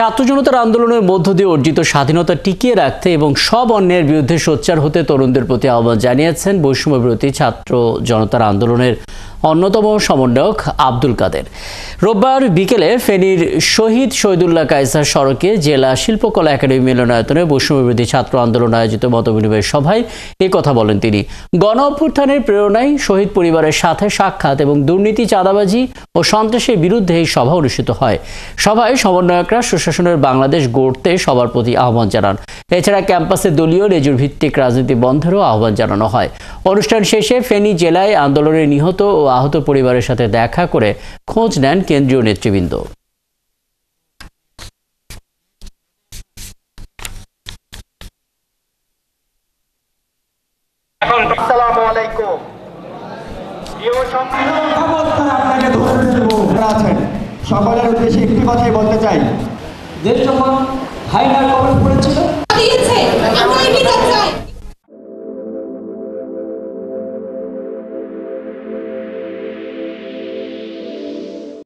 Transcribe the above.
ছাত্র জনতার আন্দোলনের মধ্য দিয়ে অর্জিত স্বাধীনতা টিকিয়ে রাখতে এবং সব অন্যায়ের বিরুদ্ধে সোচ্চার হতে তরুণদের প্রতি আহ্বান জানিয়েছেন বৈষম্য বিরোধী ছাত্র জনতার আন্দোলনের অন্যতম সমন্বয়ক আব্দুল কাদের। রোববার বিকেলে ফেনীর শহীদ শহীদুল্লাহ কায়সার সড়কে জেলা শিল্পকলা একাডেমি মিলনায়তনে বৈষম্য বিরোধী ছাত্র আন্দোলন আয়োজিত মতবিনিময় সভায় এ কথা বলেন তিনি। গণ অভ্যুত্থানের প্রেরণায় শহীদ পরিবারের সাথে সাক্ষাৎ এবং দুর্নীতি, চাঁদাবাজি ও সন্ত্রাসের বিরুদ্ধে এই সভা অনুষ্ঠিত হয়। সভায় সমন্বয়করা সুশাসনের বাংলাদেশ গড়তে সবার প্রতি আহ্বান জানান। এছাড়া ক্যাম্পাসে দলীয় লেজুর ভিত্তিক রাজনীতি বন্ধেরও আহ্বান জানানো হয়। অনুষ্ঠান শেষে ফেনী জেলায় আন্দোলনে নিহত ও আহত পরিবারের সাথে দেখা করে খোঁজ নেন কেন্দ্রীয় নেতৃবৃন্দ। আসসালামু আলাইকুম। সকলের উদ্দেশ্যে একটি কথাই বলতে চাই। দেশ যখন হাইনার কবলে পড়েছিল